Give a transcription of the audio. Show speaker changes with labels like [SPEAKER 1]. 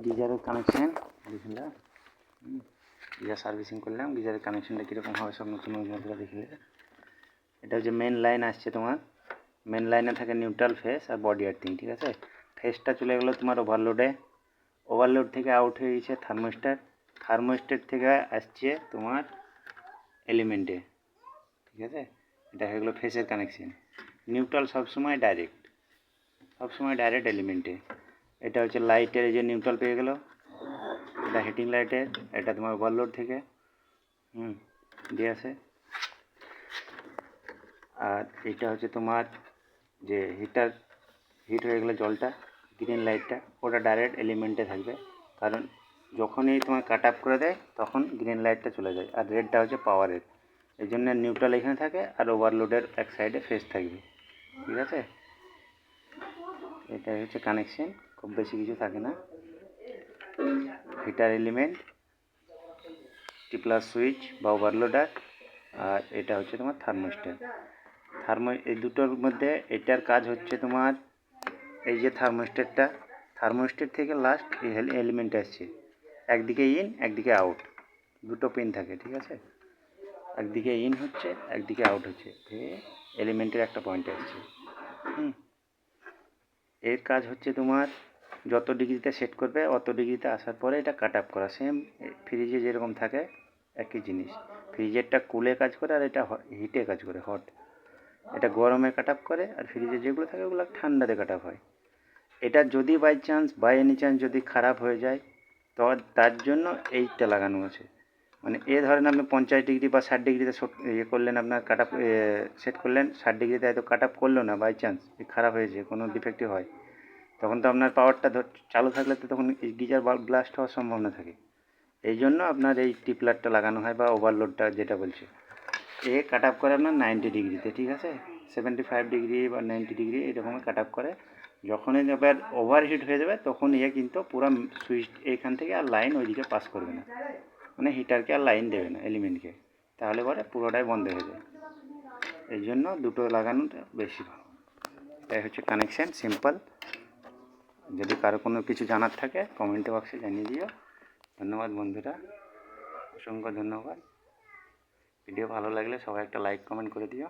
[SPEAKER 1] গিজারের connection দেখলে geyser servicing করলাম, গিজারের কানেকশনটা কীরকম হবে সব নতুন বন্ধুরা দেখলে। এটা হচ্ছে মেন লাইন আসছে তোমার, মেন লাইনে থাকে নিউট্রাল ফেস আর বডি আর্থিং, ঠিক আছে। ফেসটা চলে গেলো তোমার ওভারলোডে, ওভারলোড থেকে আউট হয়ে গেছে থার্মোস্ট্যাট, থার্মোস্ট্যাট থেকে আসছে তোমার এলিমেন্টে, ঠিক আছে। এটা হয়ে গেলো ফেসের কানেকশন। নিউট্রাল সবসময় ডাইরেক্ট, সবসময় ডাইরেক্ট এলিমেন্টে। এটা হচ্ছে লাইটের, এই যে নিউট্রাল পেয়ে গেলো, এটা হিটিং লাইটের, এটা তোমার ওভারলোড থেকে দিয়ে আসে। আর এটা হচ্ছে তোমার যে হিটার, হিট হয়ে গেলে জলটা, গ্রিন লাইটটা ওটা ডাইরেক্ট এলিমেন্টে থাকবে, কারণ যখনই তোমার কাট আপ করে দেয় তখন গ্রিন লাইটটা চলে যায়। আর রেডটা হচ্ছে পাওয়ারের, এই জন্য নিউট্রাল এখানে থাকে আর ওভারলোডের এক সাইডে ফেস থাকবে, ঠিক আছে। এটা হচ্ছে কানেকশন, খুব বেশি কিছু থাকে না। হিটার এলিমেন্ট, টিপ্লাস সুইচ বা ওভারলোডার, আর এটা হচ্ছে তোমার থার্মোস্ট্যাট। এই দুটোর মধ্যে এটার কাজ হচ্ছে তোমার, এই যে থার্মোস্ট্যাটটা, থার্মোস্ট্যাট থেকে লাস্ট এলিমেন্ট আসছে, একদিকে ইন একদিকে আউট, দুটো পিন থাকে, ঠিক আছে। একদিকে ইন হচ্ছে একদিকে আউট হচ্ছে, এলিমেন্টের একটা পয়েন্টে আসছে। এর কাজ হচ্ছে তোমার যত ডিগ্রিতে সেট করবে অত ডিগ্রিতে আসার পরে এটা কাট আপ করা, সেম ফ্রিজে যেরকম থাকে একই জিনিস। ফ্রিজেরটা কুলে কাজ করে আর এটা হিটে কাজ করে, হট। এটা গরমে কাট আপ করে আর ফ্রিজে যেগুলো থাকে ওগুলো ঠান্ডাতে কাট আপ হয়। এটা যদি by chance by any chance যদি খারাপ হয়ে যায় তো তার জন্য এইটা লাগানো আছে। মানে ধরেন আপনি 50 ডিগ্রি বা 60 ডিগ্রিতে করলেন, আপনার কাট আপ সেট করলেন 60 ডিগ্রিতে, হয়তো কাট আপ করলো না, বাই চান্স খারাপ হয়েছে, কোনো ডিফেক্টিভ হয়, তখন তো আপনার পাওয়ারটা চালু থাকলে তো তখন গিজার ব্লাস্ট হওয়ার সম্ভাবনা থাকে। এই জন্য আপনার এই টিপলারটা লাগানো হয় বা ওভারলোডটা যেটা বলছে, কাট আপ করে আপনার 90 ডিগ্রিতে, ঠিক আছে। 75 ডিগ্রি বা 90 ডিগ্রি এরকম কাট আপ করে। যখনই এবার ওভারহিট হয়ে যাবে তখন কিন্তু পুরো সুইচ এইখান থেকে আর লাইন ওইদিকে পাস করবে না, মানে হিটারকে আর লাইন দেবে না এলিমেন্টকে, তাহলে পরে পুরোটাই বন্ধ হয়ে যায়। এই জন্য দুটো লাগানোটা বেশি ভালো। এটাই হচ্ছে কানেকশান, সিম্পল। যদি কারো কোনো কিছু জানার থাকে কমেন্ট বক্সে জানিয়ে দিও। ধন্যবাদ বন্ধুরা, অসংখ্য ধন্যবাদ। ভিডিও ভালো লাগলে সবাই একটা লাইক কমেন্ট করে দিও।